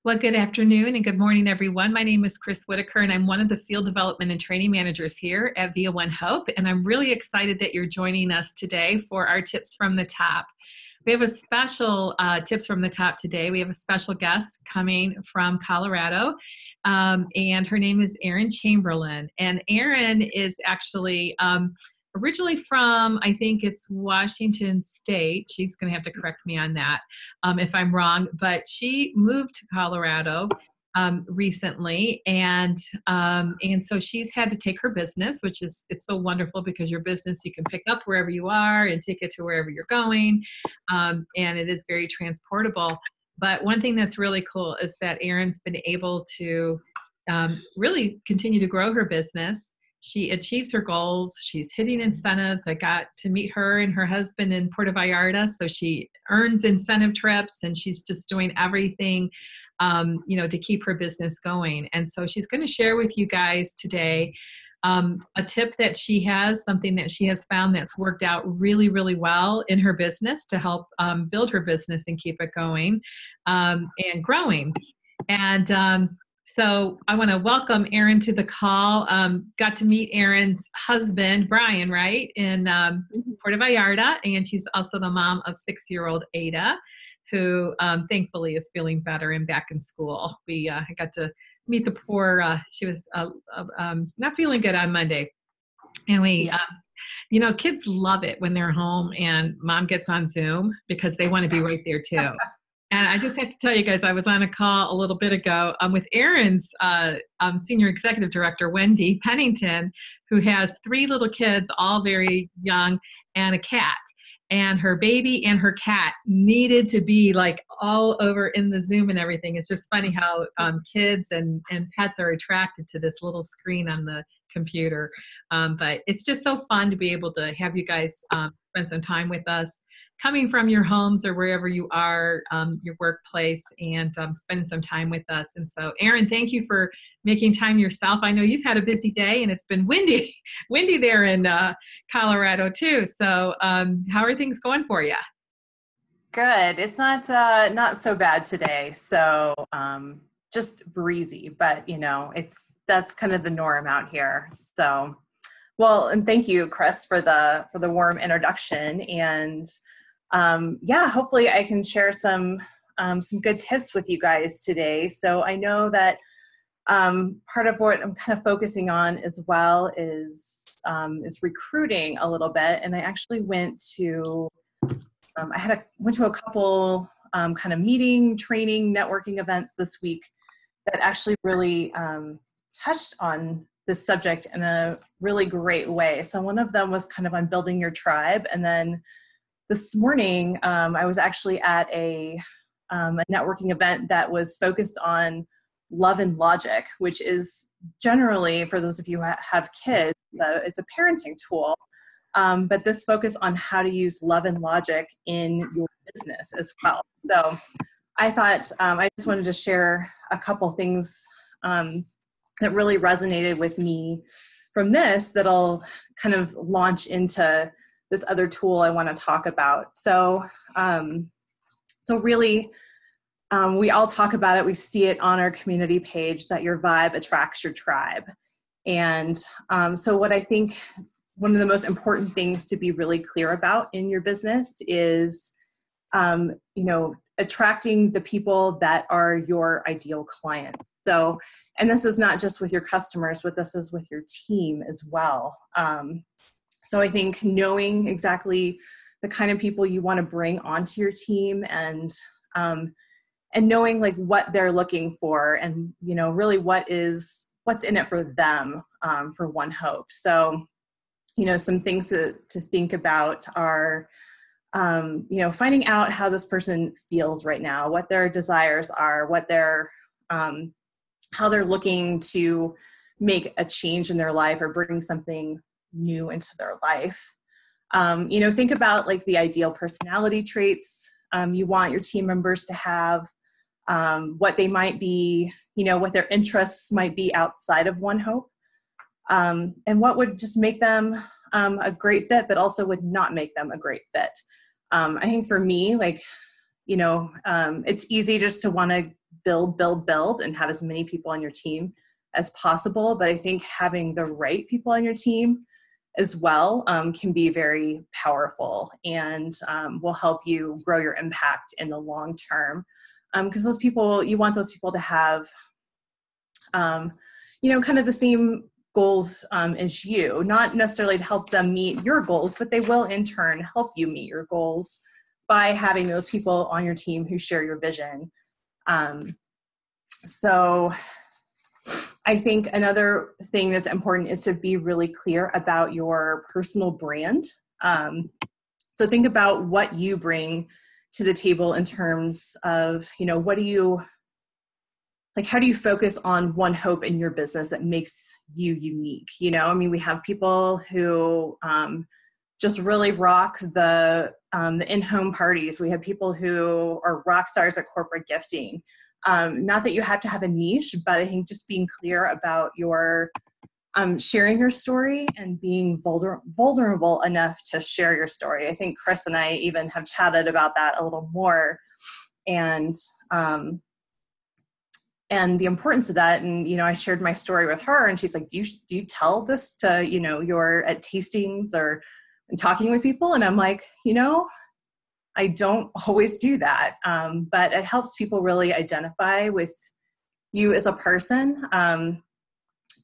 Well, good afternoon and good morning, everyone. My name is Chris Whitaker, and I'm one of the field development and training managers here at Via One Hope. And I'm really excited that you're joining us today for our tips from the top. We have a special tips from the top today. We have a special guest coming from Colorado, and her name is Erin Chamberlain. And Erin is actually originally from, I think it's Washington State. She's going to have to correct me on that if I'm wrong, but she moved to Colorado recently, and so she's had to take her business, which is it's so wonderful because your business you can pick up wherever you are and take it to wherever you're going, and it is very transportable. But one thing that's really cool is that Erin's been able to really continue to grow her business. She achieves her goals. She's hitting incentives. I got to meet her and her husband in Puerto Vallarta. So she earns incentive trips and she's just doing everything, to keep her business going. And so she's going to share with you guys today a tip that she has, something that she has found that's worked out really, really well in her business to help build her business and keep it going and growing. And so I want to welcome Erin to the call. Got to meet Erin's husband, Brian, right, in Puerto Vallarta, and she's also the mom of 6-year-old Ada, who thankfully is feeling better and back in school. I got to meet the poor, she was not feeling good on Monday. And kids love it when they're home and mom gets on Zoom because they want to be right there too. And I just have to tell you guys, I was on a call a little bit ago with Erin's senior executive director, Wendy Pennington, who has 3 little kids, all very young, and a cat. And her baby and her cat needed to be like all over in the Zoom and everything. It's just funny how kids and pets are attracted to this little screen on the computer. But it's just so fun to be able to have you guys spend some time with us, coming from your homes or wherever you are, your workplace, and spending some time with us. And so, Erin, thank you for making time yourself. I know you've had a busy day and it's been windy there in Colorado too. So how are things going for you? Good. It's not so bad today. So just breezy, but that's kind of the norm out here. So, well, and thank you, Chris, for the warm introduction. And hopefully I can share some good tips with you guys today. So I know that part of what I'm kind of focusing on as well is recruiting a little bit. And I actually went to a couple kind of meeting, training, networking events this week that actually really touched on this subject in a really great way. So one of them was kind of on building your tribe. And then this morning, I was actually at a networking event that was focused on love and logic, which is generally, for those of you who have kids, it's a parenting tool. But this focus on how to use love and logic in your business as well. So I thought I just wanted to share a couple things that really resonated with me from this that'll kind of launch into this other tool I want to talk about. So really, we all talk about it. We see it on our community page that your vibe attracts your tribe. And so what I think one of the most important things to be really clear about in your business is, attracting the people that are your ideal clients. So, and this is not just with your customers, but this is with your team as well. So I think knowing exactly the kind of people you want to bring onto your team and knowing like what they're looking for and, really what's in it for them, for One Hope. So, some things to think about are, finding out how this person feels right now, what their desires are, what their, how they're looking to make a change in their life or bring something new into their life. Think about like the ideal personality traits you want your team members to have, what they might be, what their interests might be outside of One Hope, and what would just make them a great fit, but also would not make them a great fit. I think for me, it's easy just to want to build, build, build and have as many people on your team as possible. But I think having the right people on your team as well can be very powerful and will help you grow your impact in the long term. Because those people, you want those people to have, kind of the same goals as you, not necessarily to help them meet your goals, but they will in turn help you meet your goals by having those people on your team who share your vision. So I think another thing that's important is to be really clear about your personal brand. So think about what you bring to the table in terms of, how do you focus on one hope in your business that makes you unique? We have people who just really rock the in-home parties. We have people who are rock stars at corporate gifting. Not that you have to have a niche, but I think just being clear about your sharing your story and being vulnerable enough to share your story. I think Chris and I even have chatted about that a little more, and the importance of that. And, I shared my story with her and she's like, do you tell this to, you're at tastings or talking with people? And I'm like, I don't always do that. But it helps people really identify with you as a person,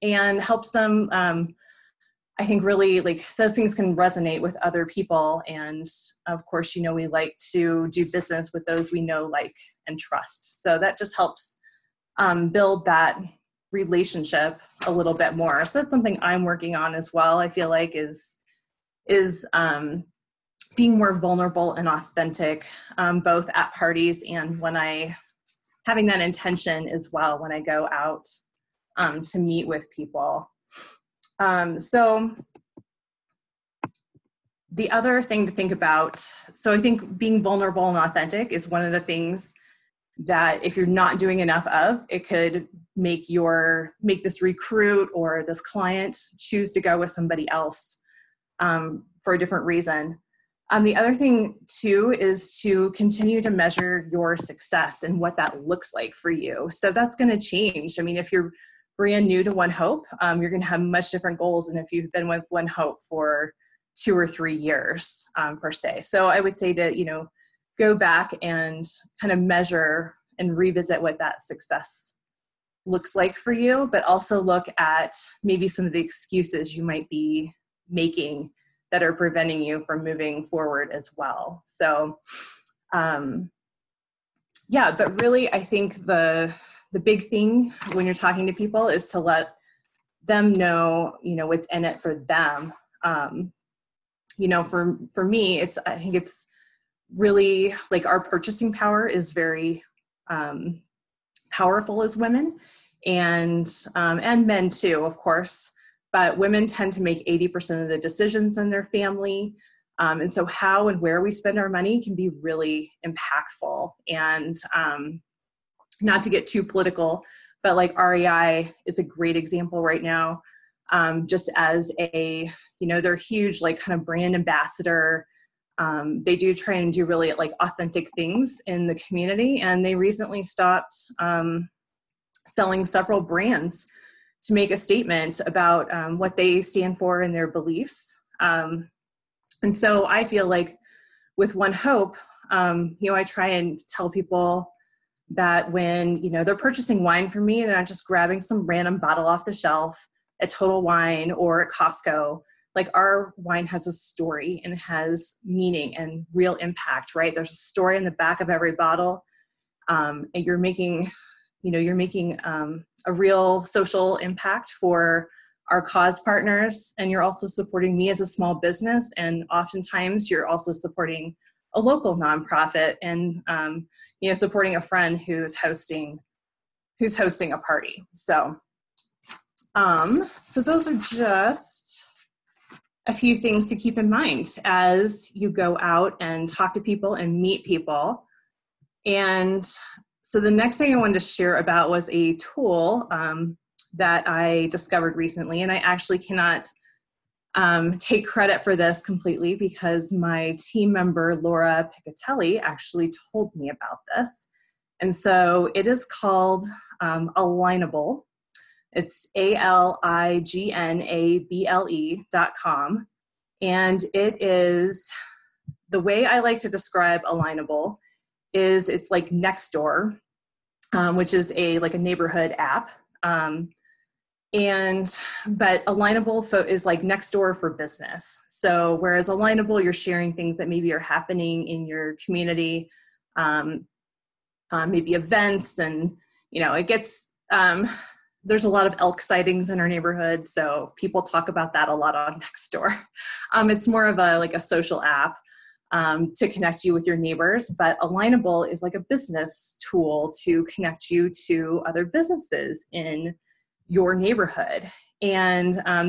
and helps them, I think really those things can resonate with other people. And of course, we like to do business with those we know, like, and trust. So that just helps build that relationship a little bit more. So that's something I'm working on as well. I feel like is being more vulnerable and authentic, both at parties and when having that intention as well when I go out to meet with people. So the other thing to think about, so I think being vulnerable and authentic is one of the things that if you're not doing enough of, it could make this recruit or this client choose to go with somebody else for a different reason. The other thing too is to continue to measure your success and what that looks like for you. So that's going to change. If you're brand new to One Hope, you're going to have much different goals than if you've been with One Hope for 2 or 3 years per se. So I would say to, go back and kind of measure and revisit what that success looks like for you, but also look at maybe some of the excuses you might be making that are preventing you from moving forward as well. So, but really I think the big thing when you're talking to people is to let them know, what's in it for them. For me, I think it's really our purchasing power is very powerful as women, and men too, of course, but women tend to make 80% of the decisions in their family. And so how and where we spend our money can be really impactful. And not to get too political, but REI is a great example right now, just as they're huge, kind of brand ambassador. They do try and do really authentic things in the community. And they recently stopped selling several brands to make a statement about what they stand for and their beliefs. And so I feel like with One Hope, I try and tell people that when, they're purchasing wine from me, they're not just grabbing some random bottle off the shelf at Total Wine or at Costco. Our wine has a story and it has meaning and real impact, right? There's a story in the back of every bottle. And you're making a real social impact for our cause partners. And you're also supporting me as a small business. And oftentimes you're also supporting a local nonprofit and, supporting a friend who's hosting a party. So those are just a few things to keep in mind as you go out and talk to people and meet people. And so the next thing I wanted to share about was a tool that I discovered recently. And I actually cannot take credit for this completely because my team member, Laura Piccatelli, actually told me about this. And so it is called Alignable. It's ALIGNABLE.com. And it is, the way I like to describe Alignable is it's like Nextdoor, which is like a neighborhood app. But Alignable is like Nextdoor for business. So whereas Alignable, you're sharing things that maybe are happening in your community, maybe events, and it gets, there's a lot of elk sightings in our neighborhood, so people talk about that a lot on Nextdoor. It's more of a social app to connect you with your neighbors, but Alignable is like a business tool to connect you to other businesses in your neighborhood. And I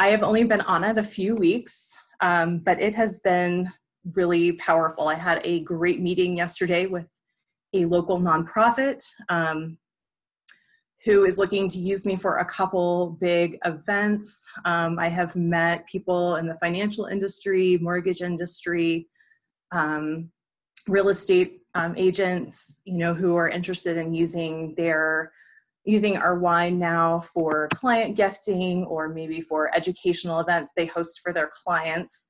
have only been on it a few weeks, but it has been really powerful. I had a great meeting yesterday with a local nonprofit who is looking to use me for a couple big events. I have met people in the financial industry, mortgage industry, real estate agents, who are interested in using our wine now for client gifting or maybe for educational events they host for their clients.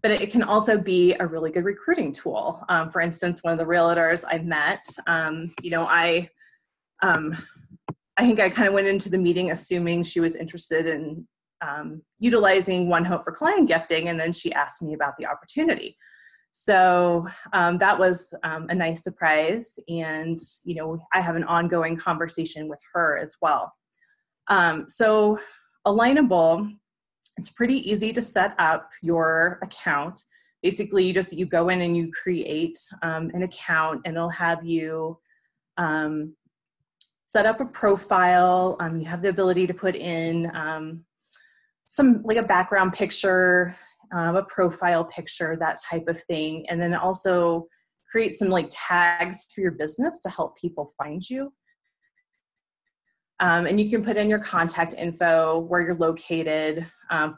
But it can also be a really good recruiting tool. For instance, one of the realtors I met, I think I kind of went into the meeting assuming she was interested in utilizing One Hope for client gifting, and then she asked me about the opportunity. So that was a nice surprise, and I have an ongoing conversation with her as well. So Alignable, it's pretty easy to set up your account. Basically, you go in and you create an account, and it'll have you set up a profile. You have the ability to put in some like a background picture, a profile picture, that type of thing, and then also create some like tags for your business to help people find you. And you can put in your contact info, where you're located,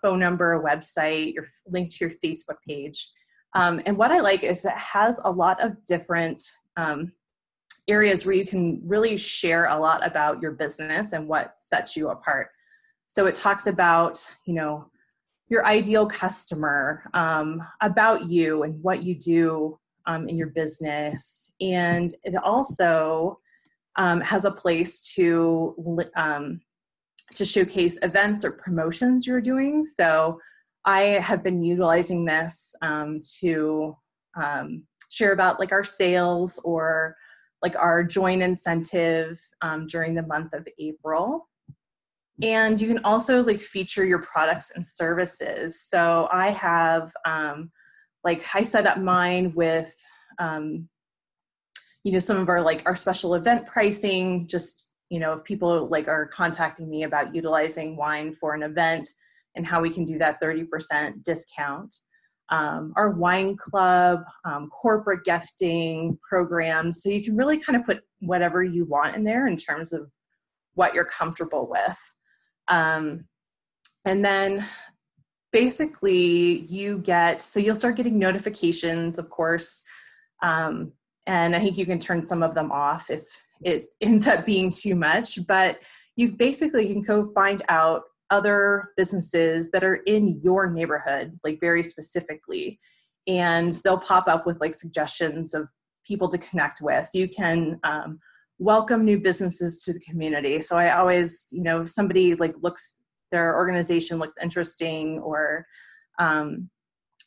phone number, website, your link to your Facebook page. And what I like is it has a lot of different areas where you can really share a lot about your business and what sets you apart. So it talks about, your ideal customer, about you and what you do in your business. And it also has a place to showcase events or promotions you're doing. So I have been utilizing this to share about like our sales or like our join incentive during the month of April. And you can also like feature your products and services. So I have I set up mine with some of our special event pricing, just, if people are contacting me about utilizing wine for an event and how we can do that 30% discount. Our wine club, corporate gifting programs. So you can really kind of put whatever you want in there in terms of what you're comfortable with. And then basically you'll start getting notifications, of course. And I think you can turn some of them off if it ends up being too much, but you basically can go find out other businesses that are in your neighborhood, like very specifically, and they'll pop up with like suggestions of people to connect with. You can welcome new businesses to the community. So I always, if somebody their organization looks interesting, or I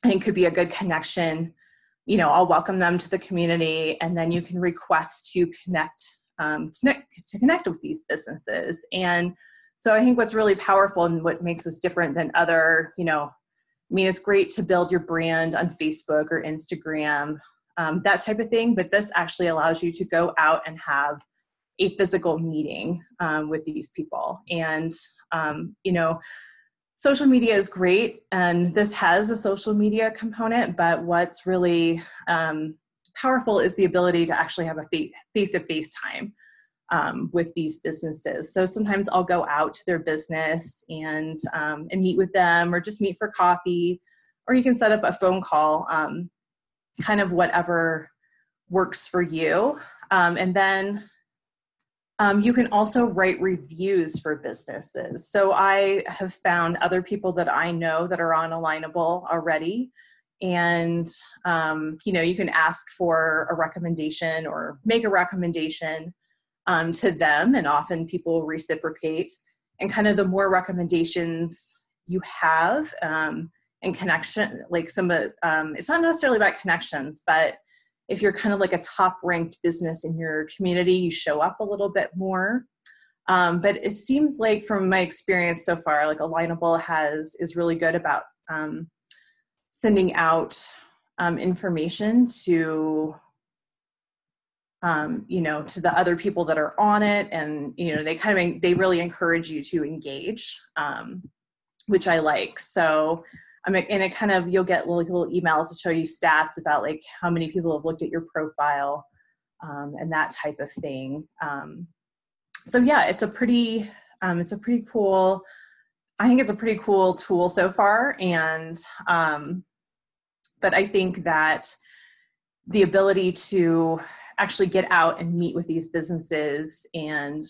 think could be a good connection, I'll welcome them to the community, and then you can request to connect with these businesses. And so I think what's really powerful and what makes us different than other, it's great to build your brand on Facebook or Instagram, that type of thing, but this actually allows you to go out and have a physical meeting with these people. And, social media is great, and this has a social media component, but what's really powerful is the ability to actually have a face-to-face time with these businesses. So sometimes I'll go out to their business and meet with them, or just meet for coffee. or you can set up a phone call, kind of whatever works for you. And then you can also write reviews for businesses. So I have found other people that I know that are on Alignable already. And, you can ask for a recommendation or make a recommendation to them. And often people reciprocate. And kind of the more recommendations you have and connection, like it's not necessarily about connections, but if you're kind of like a top ranked business in your community, you show up a little bit more. But it seems like from my experience so far, like Alignable is really good about sending out information to, to the other people that are on it. And, they really encourage you to engage, which I like. So and it kind of, you'll get little emails to show you stats about like how many people have looked at your profile and that type of thing. So yeah, it's a pretty cool, I think it's a pretty cool tool so far. And, but I think that the ability to actually get out and meet with these businesses and,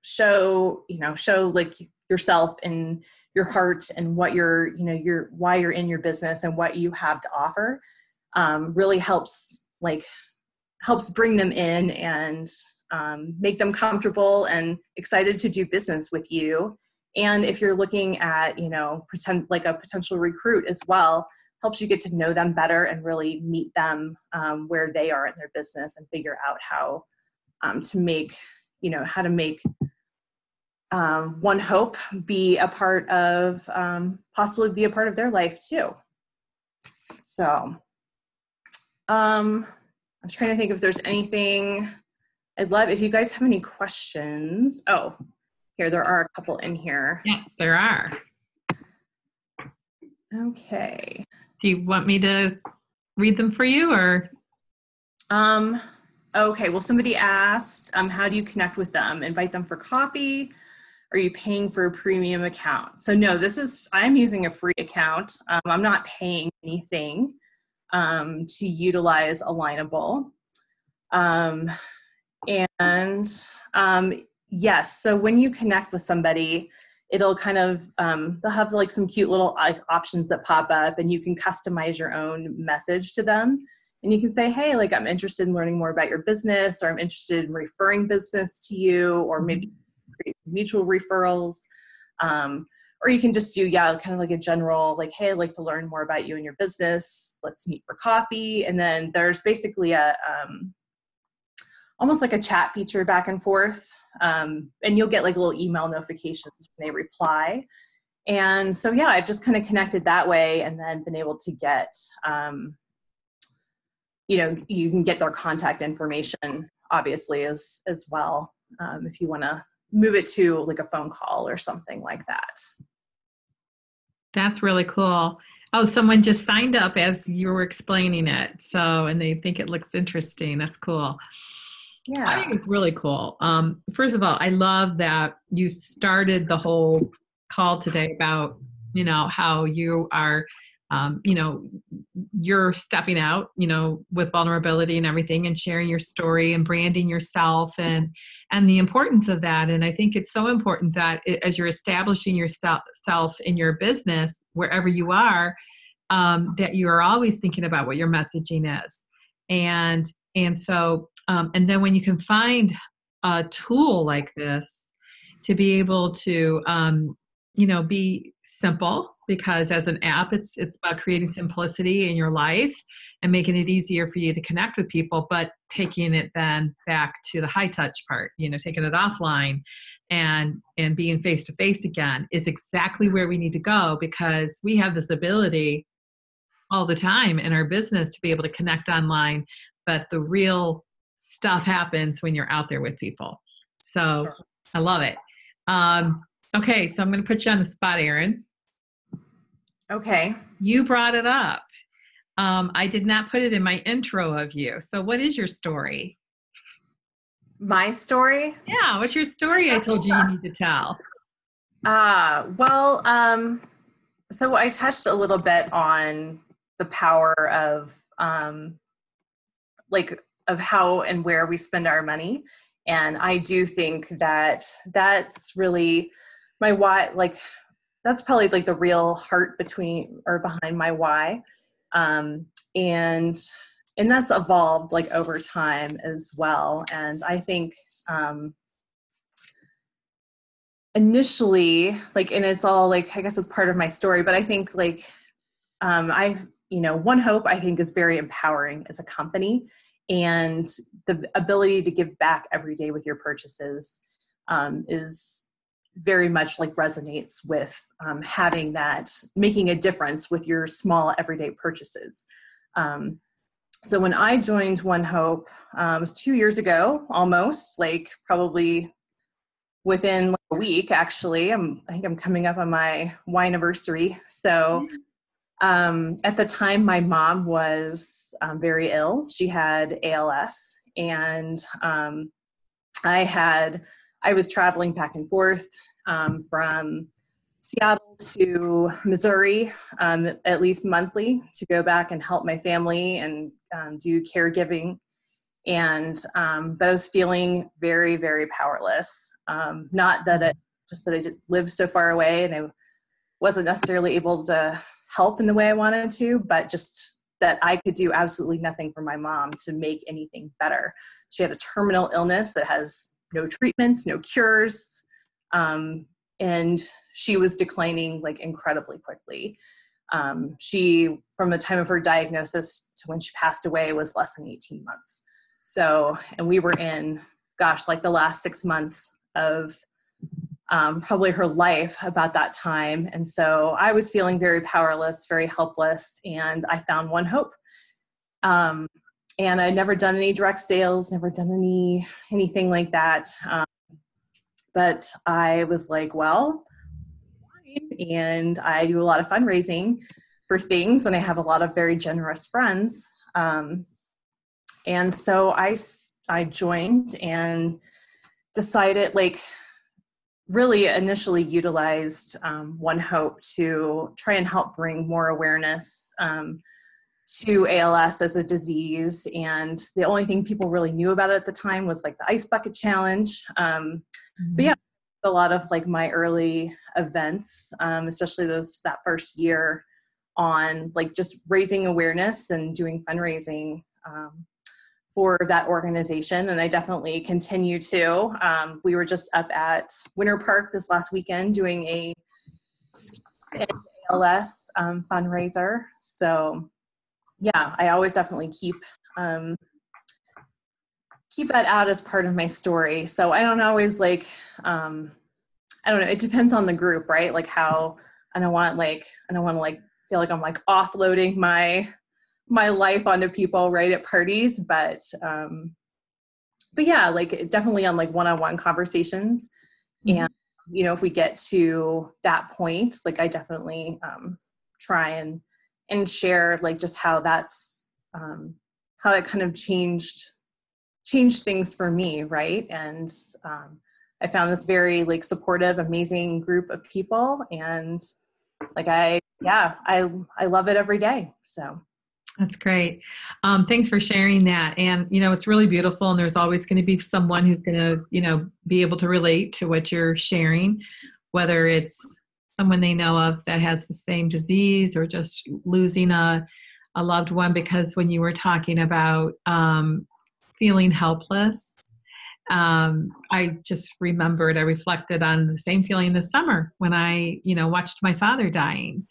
show like yourself and your heart and what why you're in your business and what you have to offer, really helps bring them in and make them comfortable and excited to do business with you. And if you're looking at, pretend like a potential recruit as well, helps you get to know them better and really meet them where they are in their business and figure out how to make One Hope be a part of, possibly be a part of their life too. So I'm trying to think if there's anything. I'd love if you guys have any questions. Oh, here, there are a couple in here. Yes, there are. Okay. Do you want me to read them for you or? Okay, well, somebody asked, how do you connect with them? Invite them for coffee? Are you paying for a premium account? So no, I'm using a free account. I'm not paying anything to utilize Alignable. Yes, so when you connect with somebody, it'll kind of, they'll have like some cute little options that pop up and you can customize your own message to them. And you can say, hey, like I'm interested in learning more about your business, or I'm interested in referring business to you, or maybe create mutual referrals. Or you can just do, kind of like a general, like, hey, I'd like to learn more about you and your business. Let's meet for coffee. And then there's basically almost like a chat feature back and forth. And you'll get like little email notifications when they reply. And so, I've just kind of connected that way and then been able to get, you can get their contact information obviously as well. If you want to move it to like a phone call or something like that. That's really cool. Oh, someone just signed up as you were explaining it. So, and they think it looks interesting. That's cool. Yeah. I think it's really cool. First of all, I love that you started the whole call today about, how you are, you're stepping out, with vulnerability and everything and sharing your story and branding yourself and the importance of that. And I think it's so important that as you're establishing yourself in your business, wherever you are, that you are always thinking about what your messaging is. And so, and then when you can find a tool like this to be able to, be simple, because as an app, it's about creating simplicity in your life and making it easier for you to connect with people, but taking it then back to the high touch part, taking it offline and being face to face again is exactly where we need to go, because we have this ability all the time in our business to be able to connect online, but the real stuff happens when you're out there with people. So sure. I love it. Okay, so I'm going to put you on the spot, Erin. Okay. You brought it up. I did not put it in my intro of you. So what is your story? My story? Yeah, what's your story I told you need to tell? So I touched a little bit on the power of of how and where we spend our money. And I do think that that's really my why, like that's probably like the real heart between or behind my why. Um, and and that's evolved like over time as well. And I think initially, like, and it's all like, I guess it's part of my story, but I think like One Hope, I think, is very empowering as a company, and the ability to give back every day with your purchases is very much like resonates with having that, making a difference with your small everyday purchases. So when I joined One Hope, it was 2 years ago, almost, like probably within like a week, actually. I think I'm coming up on my Y-anniversary. So at the time, my mom was very ill. She had ALS, and I was traveling back and forth from Seattle to Missouri, at least monthly, to go back and help my family and do caregiving. And but I was feeling very, very powerless. Not that just that I just lived so far away and I wasn't necessarily able to help in the way I wanted to, but just that I could do absolutely nothing for my mom to make anything better. She had a terminal illness that has no treatments, no cures, and she was declining like incredibly quickly. She, from the time of her diagnosis to when she passed away, was less than 18 months. So, and we were in, like the last 6 months of probably her life about that time. And so I was feeling very powerless, very helpless, and I found One Hope. And I'd never done any direct sales, never done anything like that. But I was like, well, and I do a lot of fundraising for things, and I have a lot of very generous friends. And so I joined and decided, like, really initially utilized One Hope to try and help bring more awareness to ALS as a disease. And the only thing people really knew about it at the time was like the Ice Bucket Challenge. But yeah, a lot of like my early events, especially that first year, on like just raising awareness and doing fundraising for that organization. And I definitely continue to. We were just up at Winter Park this last weekend doing a ALS fundraiser. So yeah, I always definitely keep that out as part of my story. So I don't always like, I don't know, it depends on the group, right? Like how, I don't want to feel like I'm like offloading my life onto people right at parties, but yeah, like definitely on like one-on-one conversations. And if we get to that point, like I definitely try and share like just how that's how that kind of changed things for me, right? And I found this very like supportive, amazing group of people, and like I love it every day. So that's great. Thanks for sharing that. And, it's really beautiful. And there's always going to be someone who's going to, be able to relate to what you're sharing, whether it's someone they know of that has the same disease or just losing a loved one. Because when you were talking about feeling helpless, I just remembered, I reflected on the same feeling this summer when I, watched my father dying.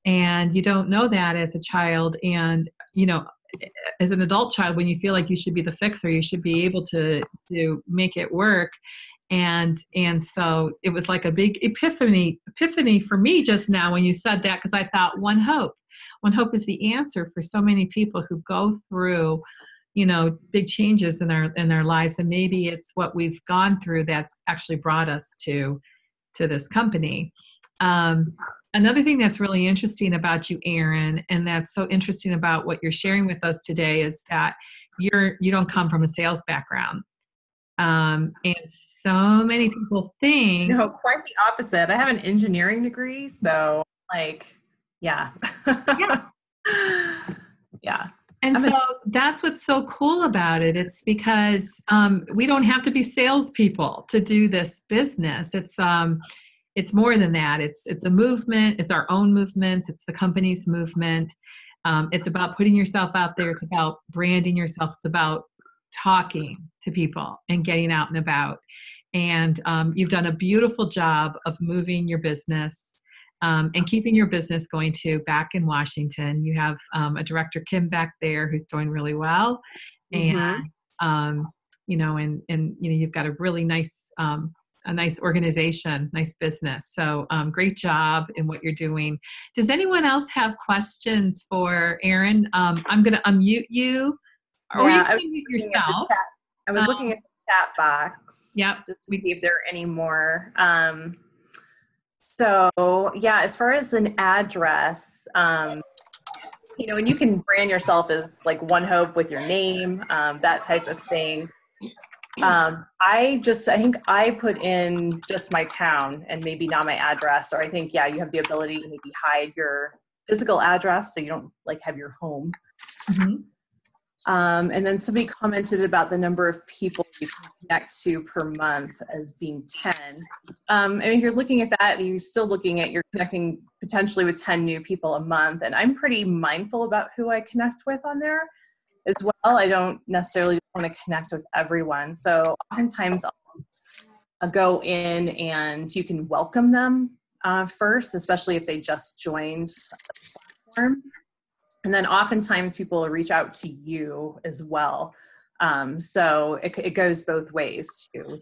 And you don't know that as a child. And, as an adult child, when you feel like you should be the fixer, you should be able to make it work. And so it was like a big epiphany for me just now when you said that, because I thought One Hope is the answer for so many people who go through, big changes in their lives. And maybe it's what we've gone through that's actually brought us to this company. Another thing that's really interesting about you, Erin, and that's so interesting about what you're sharing with us today, is that you don't come from a sales background. And so many people think... No, quite the opposite. I have an engineering degree, so Like, yeah. Yeah. Yeah. And so that's what's so cool about it. It's because we don't have to be salespeople to do this business. It's more than that. It's a movement. It's our own movement. It's the company's movement. It's about putting yourself out there. It's about branding yourself. It's about talking to people and getting out and about. And you've done a beautiful job of moving your business and keeping your business going to back in Washington. You have a director, Kim, back there who's doing really well. Mm-hmm. And, you've got a really nice, a nice organization, nice business. So great job in what you're doing. Does anyone else have questions for Erin? I'm going to unmute you, or you can unmute yourself. I was looking at the chat box. Yep. Just to see if there are any more. So yeah, as far as an address, and you can brand yourself as like One Hope with your name, that type of thing. I think I put in just my town and maybe not my address, or I think, yeah, you have the ability to maybe hide your physical address so you don't like have your home. Mm-hmm. And then somebody commented about the number of people you can connect to per month as being 10. And if you're looking at that, you're connecting potentially with 10 new people a month. And I'm pretty mindful about who I connect with on there as well. I don't necessarily want to connect with everyone. So oftentimes I'll go in and you can welcome them first, especially if they just joined the platform. And then oftentimes people will reach out to you as well. So it goes both ways too, which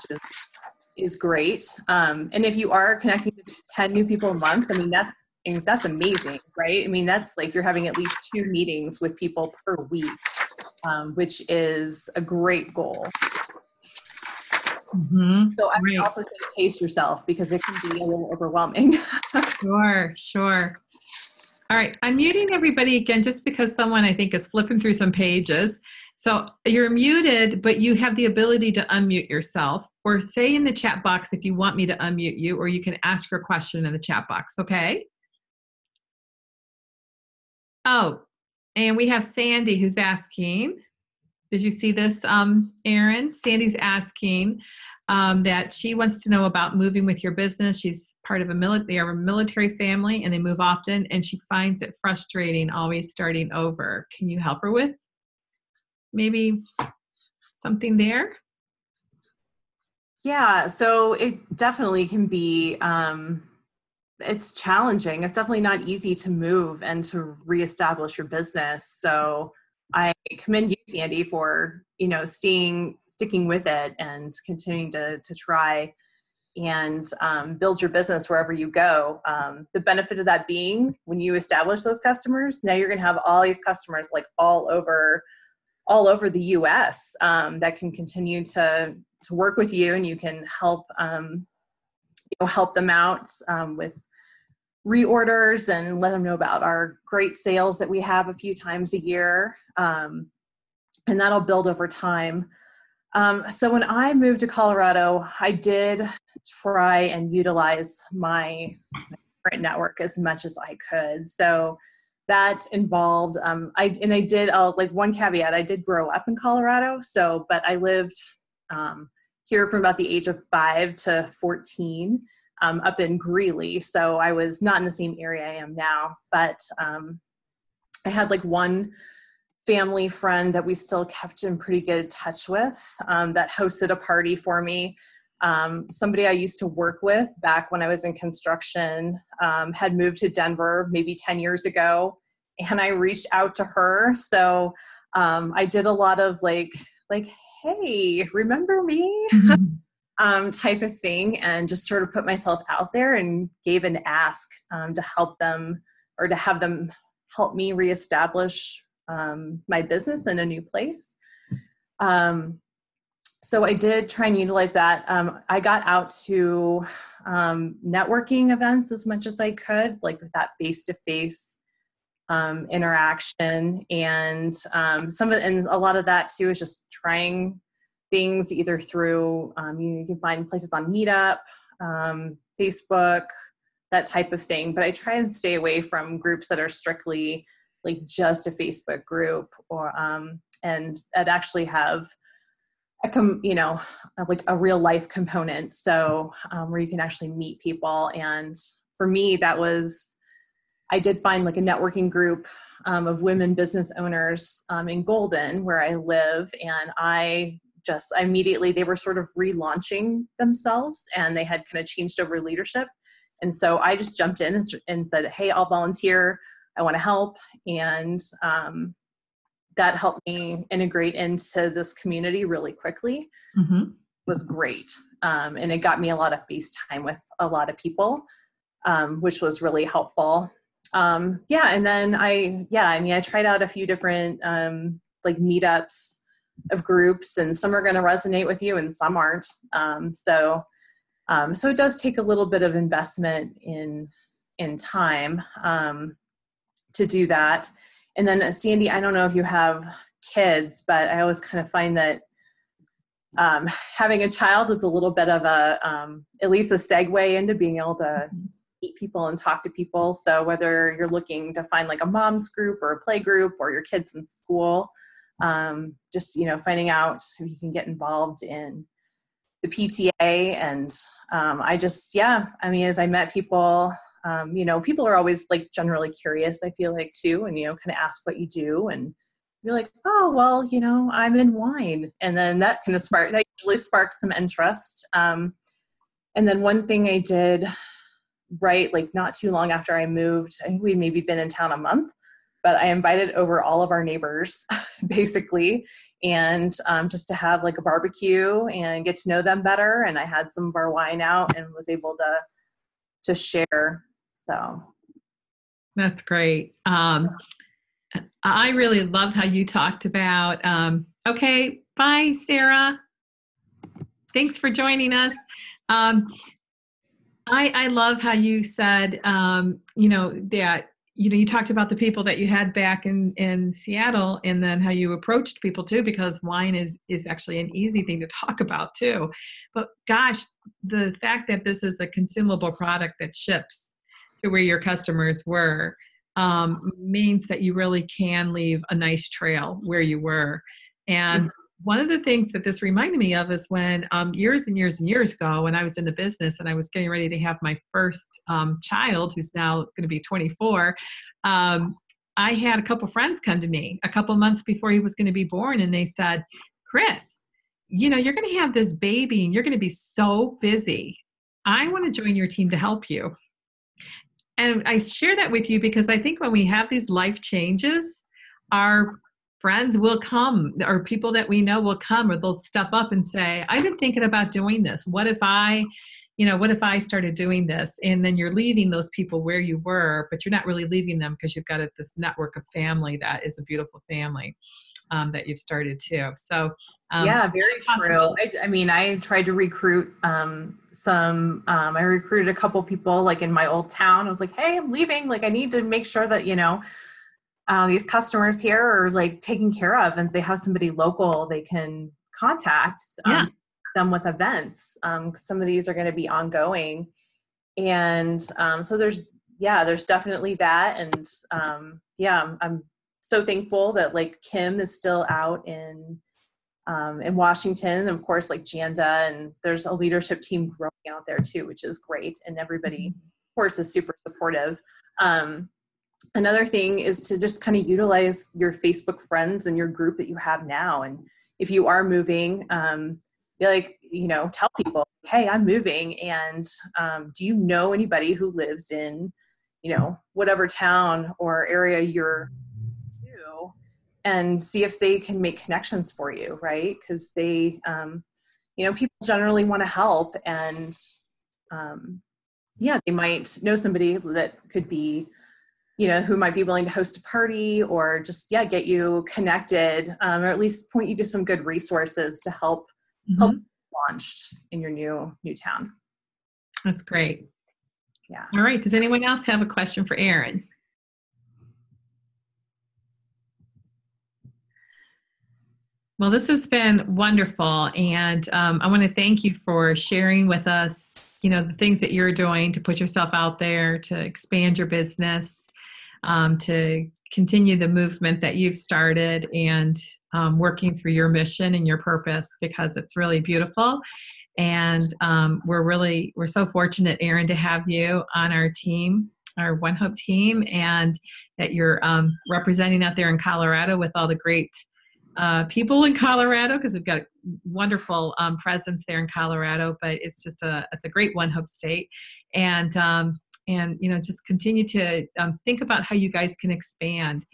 is great. And if you are connecting to 10 new people a month, I mean, that's amazing, right? I mean, that's like you're having at least 2 meetings with people per week, which is a great goal. Mm-hmm. So I would also say pace yourself because it can be a little overwhelming. Sure. All right, I'm muting everybody again just because someone I think is flipping through some pages. So you're muted, but you have the ability to unmute yourself, or say in the chat box if you want me to unmute you, or you can ask your question in the chat box, okay? Oh, and we have Sandy who's asking, did you see this, Erin? Sandy's asking that she wants to know about moving with your business. She's part of they are a military family and they move often, and she finds it frustrating always starting over. Can you help her with maybe something there? Yeah, so it definitely can be, it's challenging. It's definitely not easy to move and to reestablish your business. So I commend you, Sandy, for, sticking with it and continuing to try and build your business wherever you go. The benefit of that being when you establish those customers, now you're going to have all these customers like all over the US that can continue to work with you, and you can help help them out with reorders and let them know about our great sales that we have a few times a year, and that'll build over time. So when I moved to Colorado, I did try and utilize my current network as much as I could. So that involved, I did, like one caveat, I did grow up in Colorado. So, but I lived here from about the age of 5 to 14 up in Greeley. So I was not in the same area I am now, but I had like one family friend that we still kept in pretty good touch with that hosted a party for me. Somebody I used to work with back when I was in construction had moved to Denver maybe 10 years ago, and I reached out to her. So I did a lot of like, hey, remember me? Type of thing, and just sort of put myself out there and gave an ask to help them, or to have them help me reestablish my business in a new place. So I did try and utilize that. I got out to networking events as much as I could, like with that face-to-face interaction, and and a lot of that too is just trying things either through you can find places on Meetup, Facebook, that type of thing. But I try and stay away from groups that are strictly like just a Facebook group, or and that actually have like a real life component. So where you can actually meet people. And for me, I did find like a networking group of women business owners in Golden, where I live. And I immediately, they were sort of relaunching themselves, and they had kind of changed over leadership. And so I just jumped in and said, hey, I'll volunteer. I want to help. And that helped me integrate into this community really quickly. Mm-hmm. It was great. And it got me a lot of face time with a lot of people, which was really helpful. And then I tried out a few different like meetups of groups, and some are going to resonate with you and some aren't. So it does take a little bit of investment in time to do that. And then Sandy, I don't know if you have kids, but I always kind of find that having a child is a little bit of at least a segue into being able to meet people and talk to people. So whether you're looking to find like a mom's group or a play group, or your kids in school, just, finding out if you can get involved in the PTA. And as I met people, people are always like generally curious, I feel like too, and, kind of ask what you do, and you're like, oh, well, I'm in wine. And then that usually sparks some interest. And then one thing I did right, like not too long after I moved, I think we'd maybe been in town a month, but I invited over all of our neighbors basically, and just to have like a barbecue and get to know them better. And I had some of our wine out and was able to share. So that's great. I really love how you talked about, okay, bye, Sarah. Thanks for joining us. I love how you said, that, you talked about the people that you had back in Seattle, and then how you approached people too, because wine is actually an easy thing to talk about too. But gosh, the fact that this is a consumable product that ships to where your customers were, means that you really can leave a nice trail where you were. And one of the things that this reminded me of is when years and years and years ago, when I was in the business and I was getting ready to have my first child, who's now going to be 24, I had a couple friends come to me a couple months before he was going to be born, and they said, Chris, you're going to have this baby and you're going to be so busy. I want to join your team to help you. And I share that with you because I think when we have these life changes, our friends will come, or people that we know will come, or they'll step up and say, I've been thinking about doing this. What if I started doing this? And then you're leaving those people where you were, but you're not really leaving them because you've got this network of family that is a beautiful family that you've started too. So yeah, very true. I tried to recruit I recruited a couple people like in my old town. I was like, hey, I'm leaving. Like, I need to make sure that, these customers here are like taken care of, and they have somebody local they can contact them with events. Some of these are going to be ongoing. And so there's definitely that. And I'm so thankful that like Kim is still out in Washington, and of course like Janda, and there's a leadership team growing out there too, which is great. And everybody of course is super supportive. Another thing is to just kind of utilize your Facebook friends and your group that you have now. And if you are moving, tell people, hey, I'm moving. And do you know anybody who lives in, whatever town or area you're to, and see if they can make connections for you, right? Because they, people generally want to help. And they might know somebody that could be, who might be willing to host a party, or just, get you connected, or at least point you to some good resources to help launched in your new town. That's great. Yeah. All right. Does anyone else have a question for Erin? Well, this has been wonderful, and I want to thank you for sharing with us, the things that you're doing to put yourself out there, to expand your business, to continue the movement that you've started, and working through your mission and your purpose, because it's really beautiful. And we're so fortunate, Erin, to have you on our team, our One Hope team, and that you're representing out there in Colorado with all the great people in Colorado, because we've got a wonderful presence there in Colorado. But it's a great One Hope state, and just continue to think about how you guys can expand.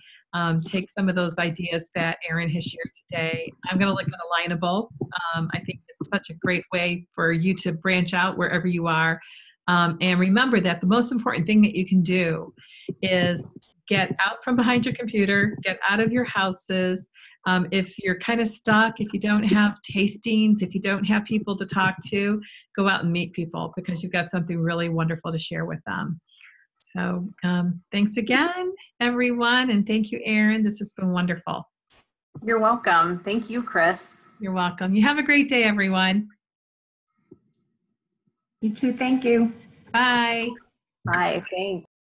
Take some of those ideas that Erin has shared today. I'm going to look at Alignable. I think it's such a great way for you to branch out wherever you are. And remember that the most important thing that you can do is get out from behind your computer, get out of your houses. If you're kind of stuck, if you don't have tastings, if you don't have people to talk to, go out and meet people, because you've got something really wonderful to share with them. So thanks again, everyone. And thank you, Erin. This has been wonderful. You're welcome. Thank you, Chris. You're welcome. You have a great day, everyone. You too. Thank you. Bye. Bye. Thanks.